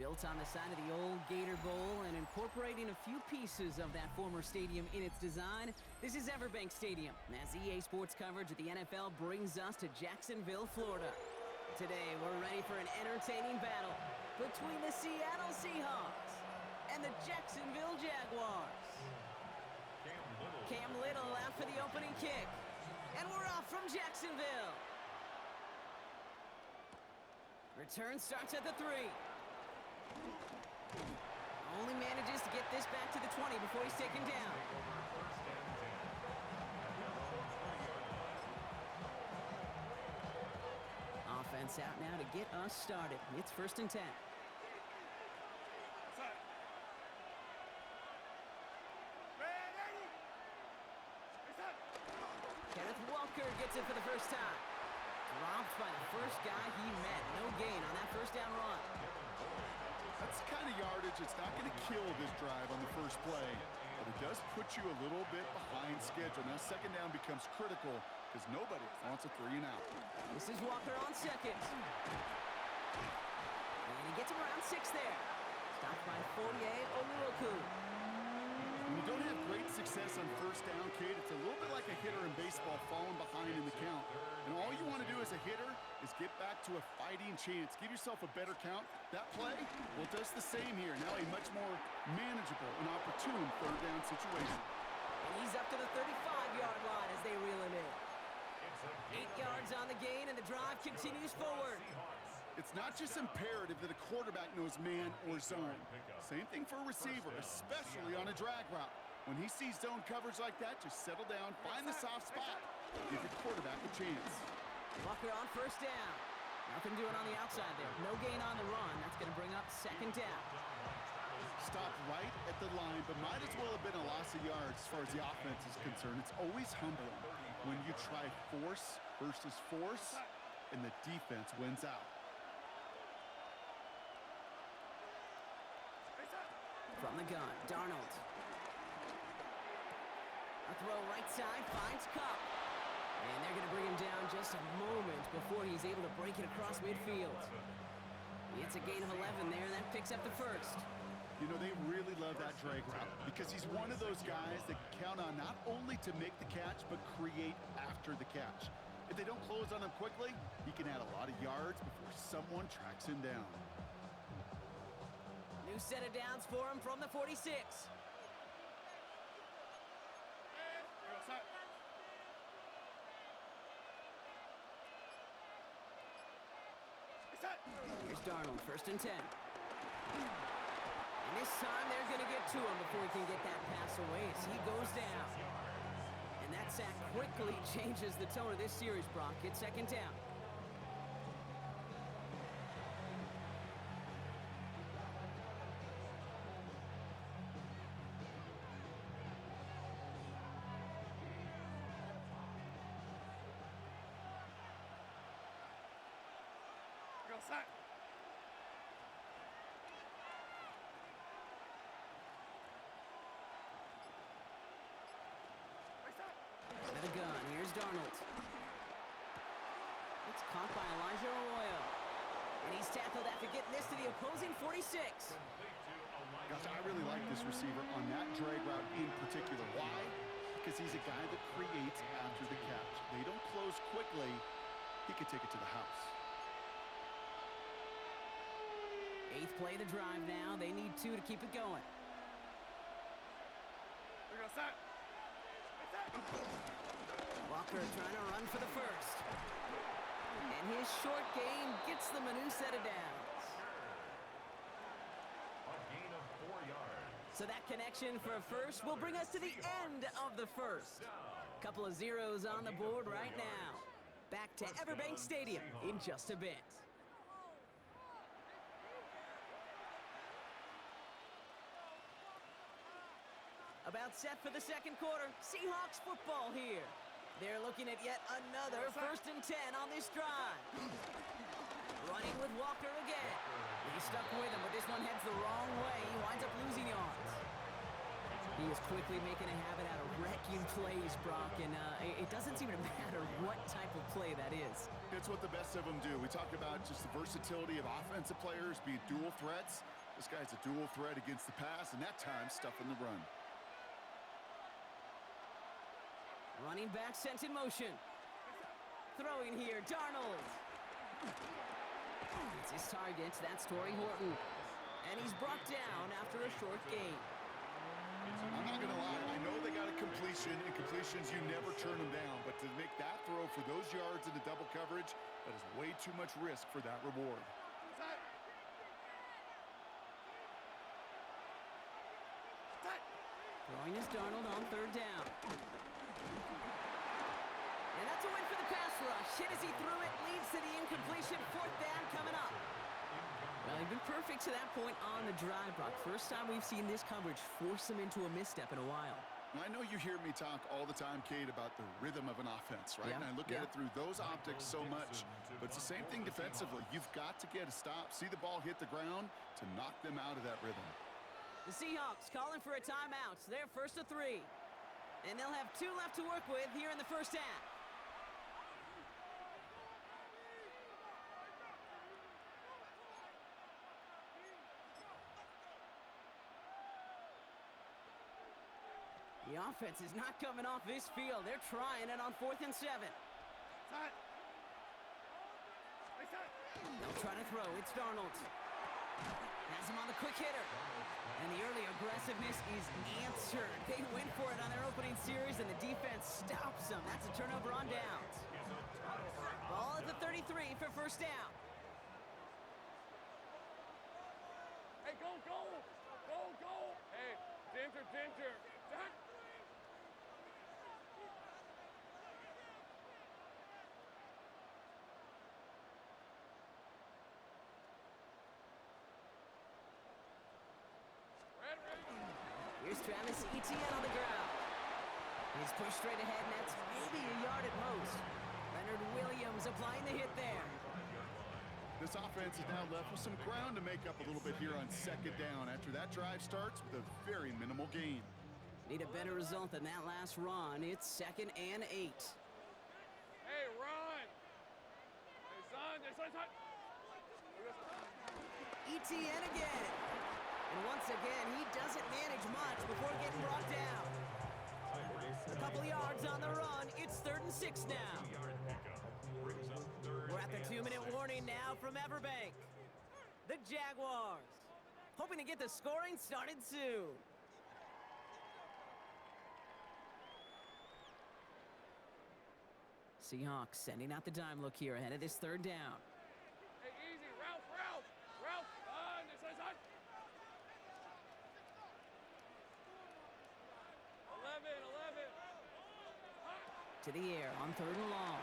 Built on the side of the old Gator Bowl and incorporating a few pieces of that former stadium in its design, this is Everbank Stadium, as EA Sports coverage of the NFL brings us to Jacksonville, Florida. Today, we're ready for an entertaining battle between the Seattle Seahawks and the Jacksonville Jaguars. Cam Little out for the opening kick, and we're off from Jacksonville. Return starts at the 3. Only manages to get this back to the 20 before he's taken down. Offense out now to get us started. It's 1st and 10. Kenneth Walker gets it for the first time. Dropped by the first guy he met. No gain on that first down run. That's the kind of yardage that's not going to kill this drive on the first play, but it does put you a little bit behind schedule. Now second down becomes critical because nobody wants a 3 and out. This is Walker on second. And he gets him around 6 there. Stopped by Fourier Oluoku. When you don't have great success on first down, Kate, it's a little bit like a hitter in baseball falling behind in the count. And all you want to do as a hitter is get back to a fighting chance. Give yourself a better count. That play, well, it does the same here. Now a much more manageable and opportune third down situation. And he's up to the 35-yard line as they reel him in. 8 yards on the gain, and the drive continues forward. It's not just imperative that a quarterback knows man or zone. Same thing for a receiver, especially on a drag route. When he sees zone coverage like that, just settle down, find the soft spot, give your quarterback a chance. Walker on first down. Nothing doing on the outside there. No gain on the run. That's going to bring up second down. Stopped right at the line, but might as well have been a loss of yards as far as the offense is concerned. It's always humbling when you try force versus force, and the defense wins out. From the gun, Darnold. A throw right side, finds Cup. And they're going to bring him down just a moment before he's able to break it across midfield. It's a gain of 11 there, and that picks up the first. You know, they really love that drag route because he's one of those guys that count on not only to make the catch, but create after the catch. If they don't close on him quickly, he can add a lot of yards before someone tracks him down. New set of downs for him from the 46. Here's Darnold, 1st and 10. And this time they're going to get to him before he can get that pass away as he goes down. And that sack quickly changes the tone of this series, Brock. It's 2nd down. Out of the gun, here's Darnold. It's caught by Elijah Arroyo. And he's tackled after getting this to the opposing 46. Gosh, I really like this receiver on that drag route in particular. Why? Because he's a guy that creates after the catch. They don't close quickly. He could take it to the house. 8th play of the drive now. They need 2 to keep it going. Walker trying to run for the first. And his short gain gets them a new set of downs. A gain of 4 yards. So that connection for a first will bring us to the end of the first. Couple of zeros on the board right now. Back to Everbank Stadium in just a bit. About set for the second quarter. Seahawks football here. They're looking at yet another 1st and 10 on this drive. Running with Walker again. He's stuck with him, but this one heads the wrong way. He winds up losing yards. He is quickly making a habit out of wrecking plays, Brock, and it doesn't seem to matter what type of play that is. It's what the best of them do. We talk about just the versatility of offensive players being dual threats. This guy's a dual threat against the pass, and that time stuffing the run. Running back sent in motion. Throwing here, Darnold. It's his target. That's Torrey Horton. And he's brought down after a short gain. I'm not going to lie. I know they got a completion, and completions, you never turn them down. But to make that throw for those yards into double coverage, that is way too much risk for that reward. Throwing is Darnold on third down. And that's a win for the pass rush. Hit as he threw it, leads to the incompletion. Fourth down coming up. Well, he's been perfect to that point on the drive, Brock. First time we've seen this coverage force him into a misstep in a while. I know you hear me talk all the time, Kate, about the rhythm of an offense, right? Yeah, and I look at it through those optics so much. But it's the same thing defensively. You've got to get a stop, see the ball hit the ground to knock them out of that rhythm. The Seahawks calling for a timeout. They're first to 3. And they'll have 2 left to work with here in the first half. The offense is not coming off this field. They're trying it on 4th and 7. They'll try to throw. It's Darnold. Has him on the quick hitter. And the early aggressiveness is answered. They went for it on their opening series, and the defense stops them. That's a turnover on downs. Ball at the 33 for first down. Hey, go, go! Go, go! Hey, Ginger, Ginger! Here's Travis Etienne on the ground. He's pushed straight ahead, and that's maybe a yard at most. Leonard Williams applying the hit there. This offense is now left with some ground to make up a little bit here on second down after that drive starts with a very minimal gain. Need a better result than that last run. It's 2nd and 8. Hey, run! Hey, son, Etienne again. And once again, he doesn't manage much before getting brought down. A couple yards on the run. It's 3rd and 6 now. We're at the 2-minute warning now from Everbank. The Jaguars hoping to get the scoring started soon. Seahawks sending out the dime look here ahead of this 3rd down. Hey, easy, Ralph! This is 11. To the air on 3rd and long.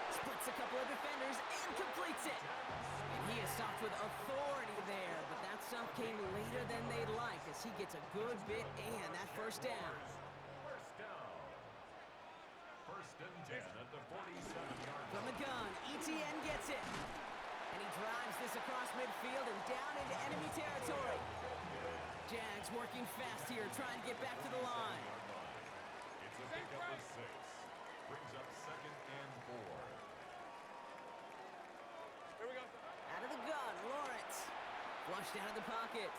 Splits a couple of defenders and completes it. And he is stopped with authority there, but that stuff came later than they'd like as he gets a good bit and that first down. First and 10 at the 47-yard line. From the gun, Etienne gets it. And he drives this across midfield and down into enemy territory. Jags working fast here, trying to get back to the line. It's a pickup of 6. Brings up 2nd and 4. Here we go. Out of the gun, Lawrence. Flushed out of the pocket.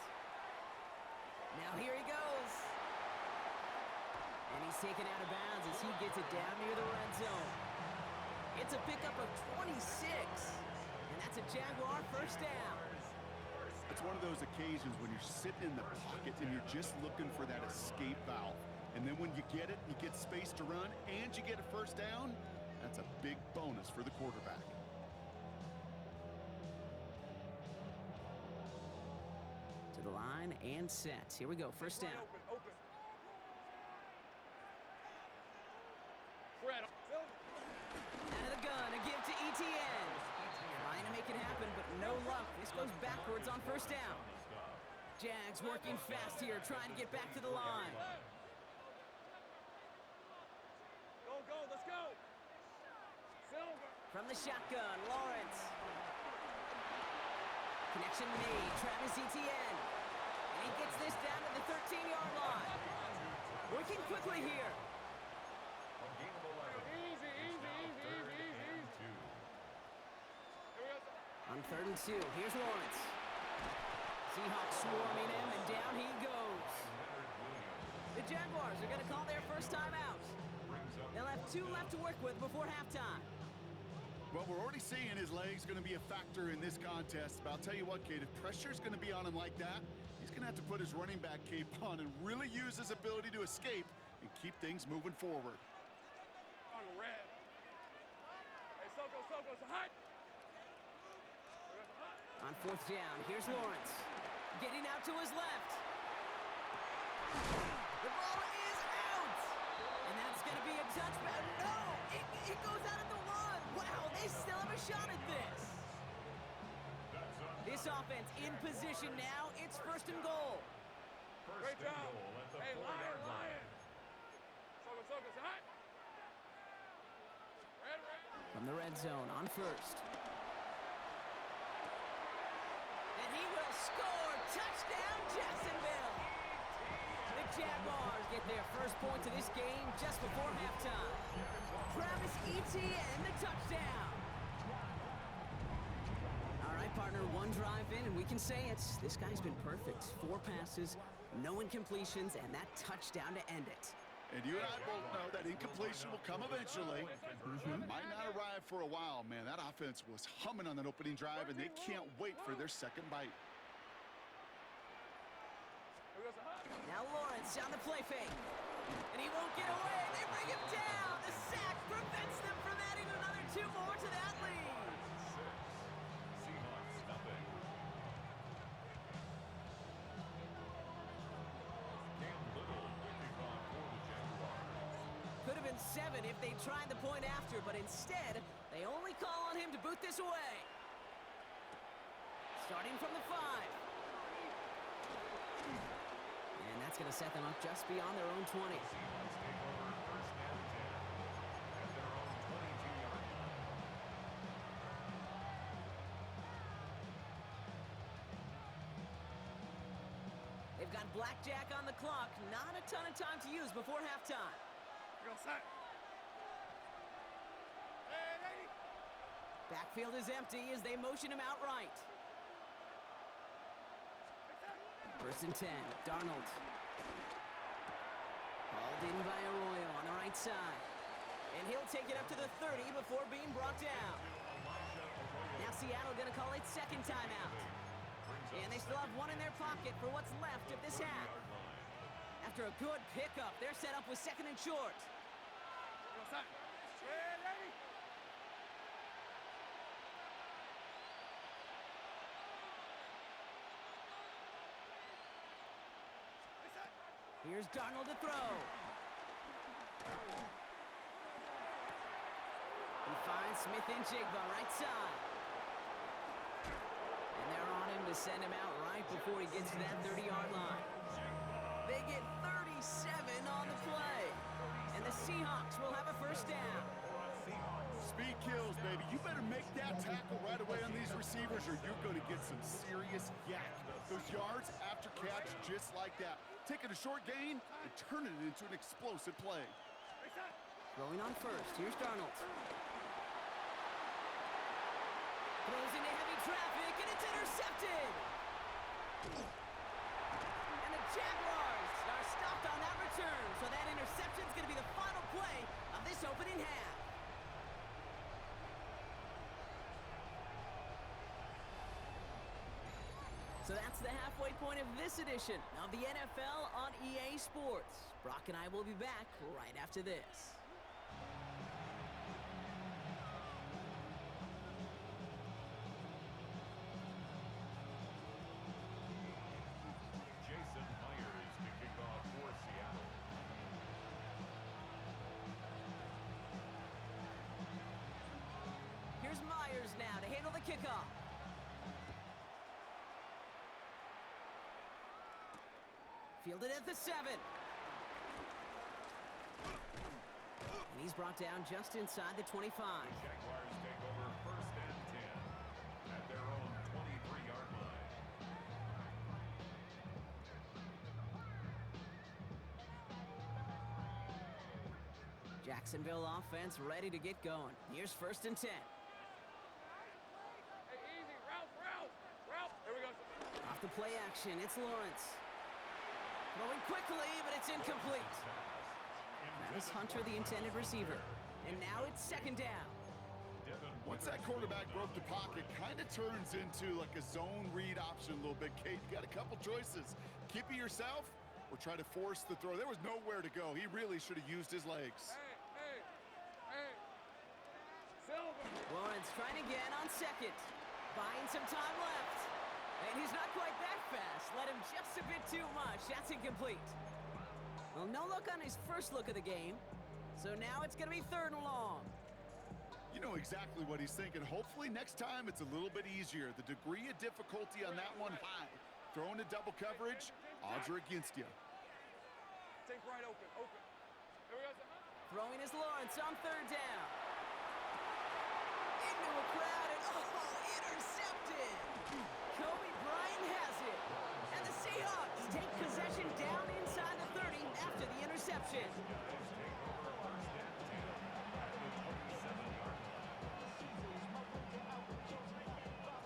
Now here he goes. And he's taken out of bounds as he gets it down near the red zone. It's a pickup of 26. And that's a Jaguar first down. It's one of those occasions when you're sitting in the pocket and you're just looking for that escape valve. And then when you get it, you get space to run, and you get a first down, that's a big bonus for the quarterback. To the line and set. Here we go, first down. Open. Fred, Out of the gun, a give to Etienne. Trying to make it happen, but no luck. This goes backwards on first down. Jags working fast here, trying to get back to the line. go, let's go. Silver. From the shotgun, Lawrence. Connection made, Travis Etienne. And he gets this down to the 13-yard line. Working quickly here. Easy. On 3rd and 2, here's Lawrence. Seahawks swarming him, and down he goes. The Jaguars are going to call their first timeout. They'll have 2 left to work with before halftime. Well, we're already seeing his legs going to be a factor in this contest. But I'll tell you what, Kate, if pressure's going to be on him like that, he's going to have to put his running back cape on and really use his ability to escape and keep things moving forward. On the red. Hey, Soko, hot. On 4th down, here's Lawrence. Getting out to his left. The ball is out! And that's going to be a touchback. No! It goes out at the 1. Wow, they still have a shot at this. This offense in position now. It's 1st and goal. Great job. Hey, lion. Soko, hot. Red. From the red zone on 1st. And he will score. Touchdown, Jacksonville. The Jaguars get their first points of this game just before halftime. Travis Etienne, the touchdown. All right, partner, 1 drive in, and we can say it. This guy's been perfect. 4 passes, no incompletions, and that touchdown to end it. And you and I both know that incompletion will come eventually. Might not arrive for a while, man. That offense was humming on that opening drive, and they can't wait for their second bite. Now Lawrence on the play fake. And he won't get away. They bring him down. The sack prevents them from adding another 2 more to that lead. Seahawks nothing. Cam Little kicking off for the Jaguars. Could have been 7 if they tried the point after, but instead, they only call on him to boot this away. Starting from the 5. And that's going to set them up just beyond their own 20. Seahawks take over 1st and 10 at their own 22-yard line. They've got blackjack on the clock. Not a ton of time to use before halftime. Go set. Hey, lady. Backfield is empty as they motion him outright. 1st and 10, Darnold. Hauled in by Arroyo on the right side. And he'll take it up to the 30 before being brought down. Now Seattle going to call its second timeout. And they still have 1 in their pocket for what's left of this half. After a good pickup, they're set up with 2nd and short. Go set. Hey, lady. Here's Darnold to throw. He finds Smith and Jigba right side. And they're on him to send him out right before he gets to that 30-yard line. They get 37 on the play. And the Seahawks will have a 1st down. Speed kills, baby. You better make that tackle right away on these receivers or you're going to get some serious yak. Those yards after catch just like that. Taking a short gain and turning it into an explosive play. Going on 1st. Here's Darnold. Throws into heavy traffic, and it's intercepted. And the Jaguars are stopped on that return, so that interception is going to be the final play of this opening half. So that's the halfway point of this edition of the NFL on EA Sports. Brock and I will be back right after this. Jason Myers to kick off for Seattle. Here's Myers now to handle the kickoff. Fielded at the 7. And he's brought down just inside the 25. Jaguars take over 1st and 10 at their own 23-yard line. Jacksonville offense ready to get going. Here's 1st and 10. Hey, easy. Route. Here we go. Off the play action. It's Lawrence. Throwing quickly, but it's incomplete. Travis Hunter, the intended receiver. And now it's second down. Once that quarterback broke the pocket, kind of turns into like a zone read option a little bit, Kate. You got a couple choices. Keep it yourself or try to force the throw. There was nowhere to go. He really should have used his legs. Hey. Silver. Lawrence trying again on second. Buying some time left. And he's not quite that fast. Let him just a bit too much. That's incomplete. Well, no look on his first look of the game. So now it's going to be third and long. You know exactly what he's thinking. Hopefully next time it's a little bit easier. The degree of difficulty on that one high. Throwing to double coverage, odds are against you. Take right open. Here we go. Throwing is Lawrence on third down. Into a crowd and intercepted. Kobe Bryant has it. And the Seahawks take possession down inside the 30 after the interception.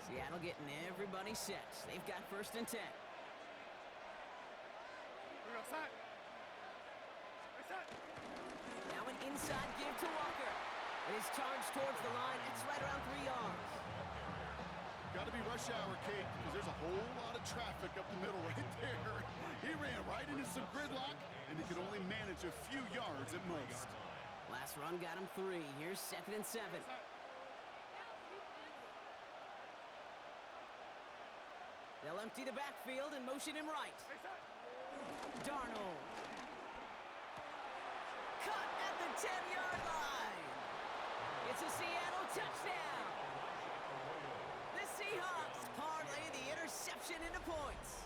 Seattle getting everybody set. They've got first and 10. Here we go, side. Now an inside give to Walker. It is charged towards the line. It's right around 3 yards. Got to be rush hour, Kate, because there's a whole lot of traffic up the middle right there. He ran right into some gridlock, and he could only manage a few yards at most. Last run got him 3. Here's second and 7. They'll empty the backfield and motion him right. Darnold. Cut at the 10-yard line. It's a Seattle touchdown. The Seahawks parlay the interception into points.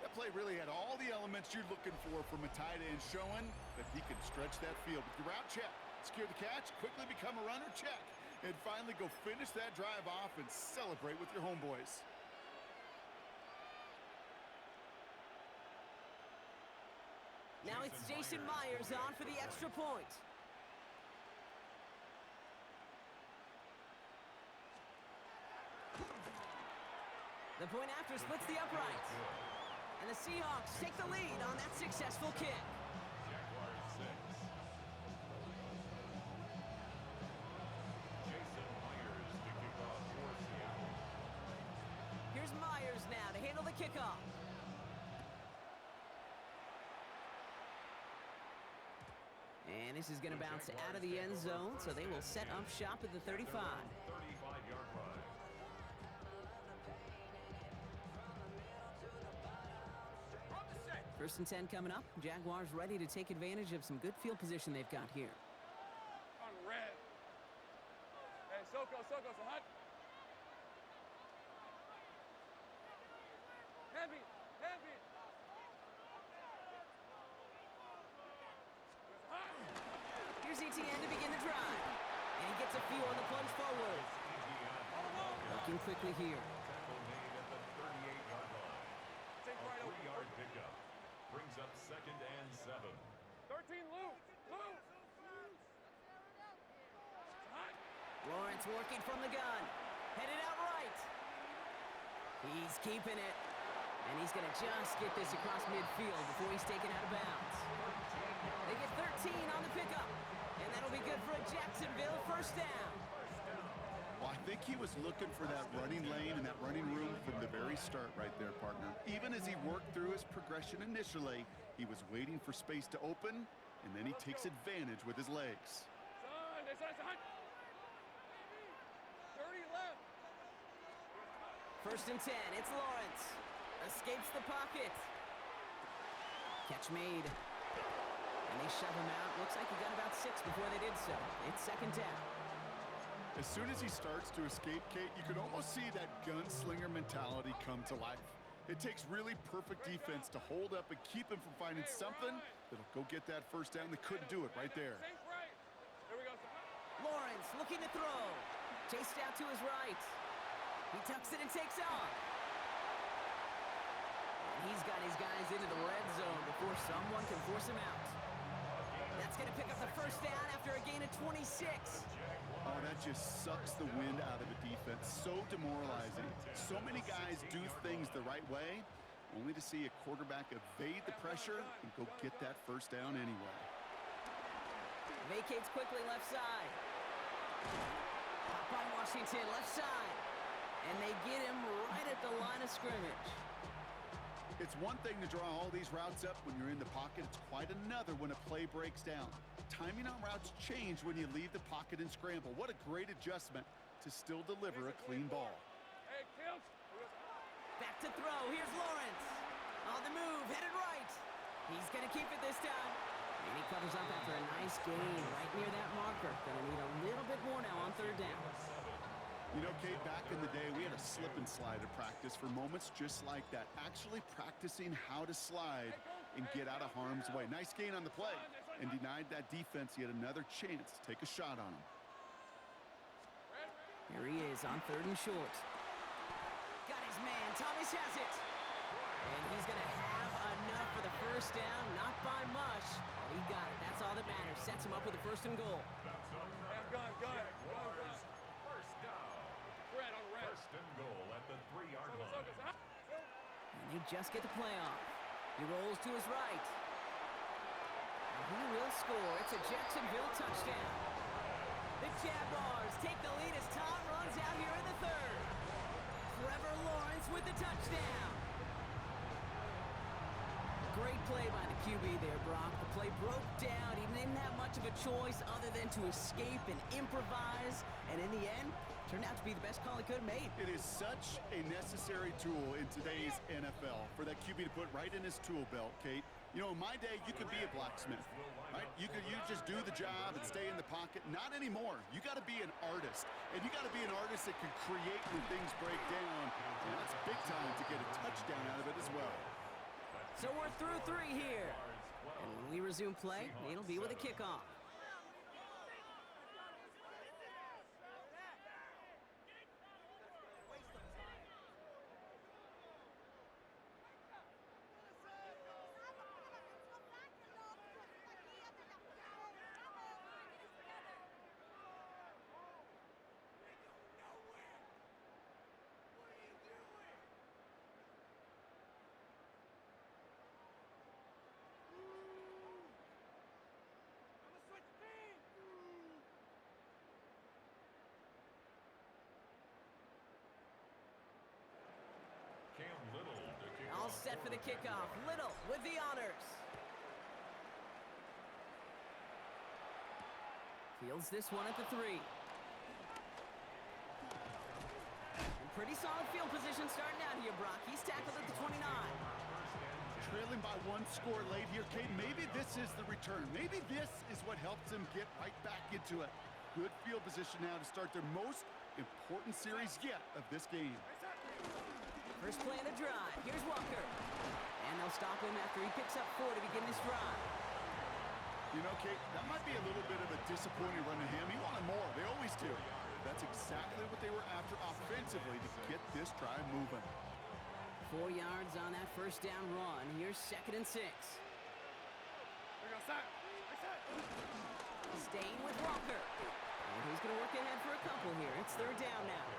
That play really had all the elements you're looking for from a tight end, showing that he can stretch that field. With your route check, secure the catch, quickly become a runner, check. And finally go finish that drive off and celebrate with your homeboys. Now it's Jason Myers on for the extra point. The point after splits the uprights. And the Seahawks take the lead on that successful kick. Here's Myers now to handle the kickoff. And this is going to bounce out of the end zone, so they will set up shop at the 35. 35-yard line. First and 10 coming up. Jaguars ready to take advantage of some good field position they've got here. On red. Hey, Soko, so hot. Heavy. Here's ETN to begin the drive. And he gets a few on the plunge forward. Looking quickly here. Tackle made at the 38-yard line. Take right A open. 3-yard pickup brings up second and 7. 13 loose. Lawrence working from the gun. Headed out right. He's keeping it. And he's going to just get this across midfield before he's taken out of bounds. They get 13 on the pickup. And that'll be good for a Jacksonville first down. Well, I think he was looking for that running lane and that running room from the very start right there, partner. Even as he worked through his progression initially, he was waiting for space to open, and then he takes advantage with his legs. Son. 30 left. First and 10, it's Lawrence. Escapes the pocket. Catch made. And they shove him out. Looks like he got about 6 before they did so. It's second down. As soon as he starts to escape, Kate, you can almost see that gunslinger mentality come to life. It takes really perfect defense to hold up and keep him from finding something that'll go get that first down. They couldn't do it right there. Here we go. Lawrence looking to throw. Chased out to his right. He tucks it and takes off. And he's got his guys into the red zone before someone can force him out. That's going to pick up the first down after a gain of 26. Oh, that just sucks the wind out of a defense. So demoralizing. So many guys do things the right way, only to see a quarterback evade the pressure and go get that first down anyway. Vacates quickly left side. Caught by Washington, left side. And they get him right at the line of scrimmage. It's one thing to draw all these routes up when you're in the pocket. It's quite another when a play breaks down. Timing on routes change when you leave the pocket and scramble. What a great adjustment to still deliver a clean ball. Hey, Kim. Back to throw. Here's Lawrence. On the move, headed right. He's going to keep it this time. And he covers up after a nice gain right near that marker. Going to need a little bit more now on third down. You know, Kate, back in the day, we had a slip and slide at practice for moments just like that. Actually practicing how to slide and get out of harm's way. Nice gain on the play and denied that defense yet another chance to take a shot on him. Here he is on third and short. Got his man. Thomas has it. And he's going to have enough for the first down. Not by much. He got it. That's all that matters. Sets him up with a first and goal. Gun. First and goal at the 3-yard line. And they just get the play off. He rolls to his right. And he will score. It's a Jacksonville touchdown. The Jaguars take the lead as Tom runs out here in the third. Trevor Lawrence with the touchdown. Great play by the QB there, Brock. The play broke down. He didn't have much of a choice other than to escape and improvise. And in the end, turned out to be the best call he could have made. It is such a necessary tool in today's NFL for that QB to put right in his tool belt, Kate. You know, in my day, you could be a blacksmith, right? You just do the job and stay in the pocket. Not anymore. You got to be an artist. And you got to be an artist that can create when things break down. And that's big time to get a touchdown out of it as well. So we're through 3 here. And when we resume play, it'll be with a kickoff. All set for the kickoff. Little with the honors. Fields this one at the 3. And pretty solid field position starting out here, Brock. He's tackled at the 29. Trailing by 1 score late here, Kate. Maybe this is the return. Maybe this is what helps them get right back into it. Good field position now to start their most important series yet of this game. First play of the drive. Here's Walker. And they'll stop him after he picks up 4 to begin this drive. You know, Kate, that might be a little bit of a disappointing run to him. He wanted more. They always do. That's exactly what they were after offensively to get this drive moving. 4 yards on that first down run. Here's 2nd and 6. Staying with Walker. And he's going to work ahead for a couple here. It's 3rd down now.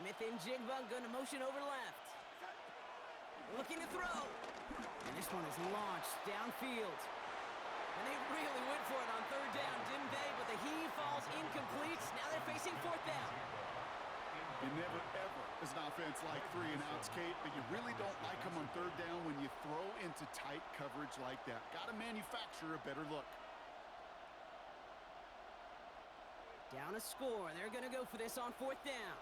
Smith and Jigba going to motion over left. Looking to throw. And this one is launched downfield. And they really went for it on 3rd down, didn't they? But the heave falls incomplete. Now they're facing 4th down. You never, ever, as an offense, like 3 and outs, Kate, but you really don't like them on 3rd down when you throw into tight coverage like that. Got to manufacture a better look. Down a score. They're going to go for this on 4th down.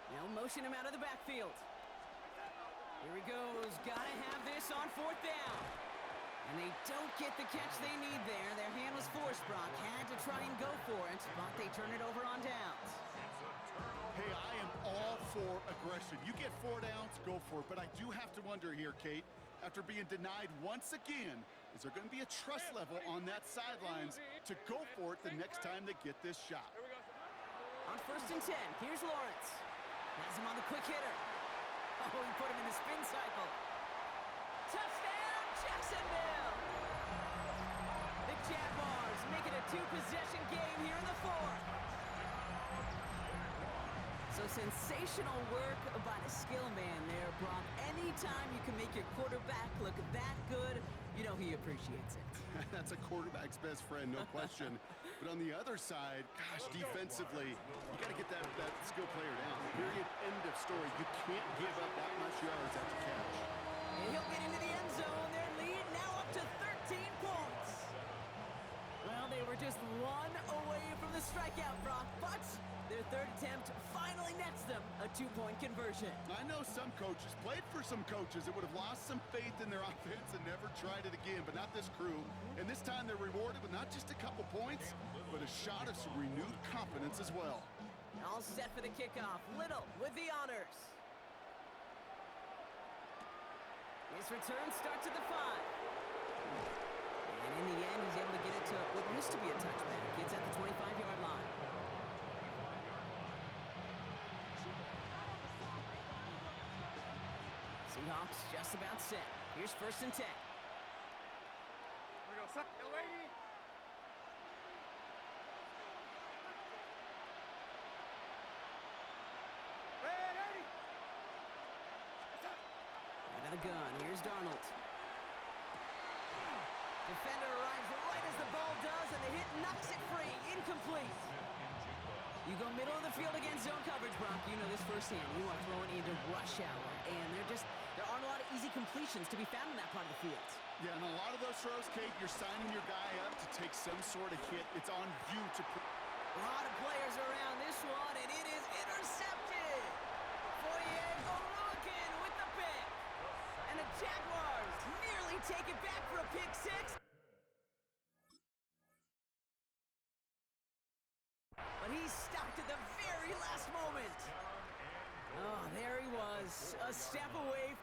They'll motion him out of the backfield. Here he goes. Gotta have this on 4th down. And they don't get the catch they need there. Their hand was forced, Brock. Had to try and go for it, but they turn it over on downs. Hey, I am all for aggression. You get 4 downs, go for it. But I do have to wonder here, Kate, after being denied once again, is there going to be a trust level on that sidelines to go for it the next time they get this shot? Here we go. On 1st and 10, here's Lawrence. Has him on the quick hitter. Oh, he put him in the spin cycle. Touchdown, Jacksonville! The Jaguars make it a 2-possession game here in the 4th. So sensational work by the skill man there, Brock. Anytime you can make your quarterback look that good, you know he appreciates it. That's a quarterback's best friend, no question. But on the other side, gosh, defensively, you got to get that skill player down. Period, end of story. You can't give up that much yards after catch. And he'll get into the end zone. Their lead now up to 13 points. Well, they were just one away from the strikeout, Brock, but their 3rd attempt finally nets them a 2-point conversion. I know some coaches, played for some coaches that would have lost some faith in their offense and never tried it again, but not this crew. And this time they're rewarded with not just a couple points, but a shot of some renewed confidence as well. All set for the kickoff. Little with the honors. His return starts at the 5. And in the end, he's able to get it to what used to be a touchback. It's at the 25-yard line. Seahawks just about set. Here's 1st and 10. Here we go. Suck, lady. Ready. Out of the gun. Here's Darnold. Defender arrives right as the ball does, and the hit knocks it free. Incomplete. You go middle of the field against zone coverage, Brock. You know this firsthand. You are throwing into rush hour, and there aren't a lot of easy completions to be found in that part of the field. Yeah, and a lot of those throws, Kate, you're signing your guy up to take some sort of hit. It's on you to... A lot of players around this one, and it is intercepted. Foye with the pick. And the Jaguars nearly take it back for a pick 6. But he's stopped at the very last moment. Oh, there he was, a step away.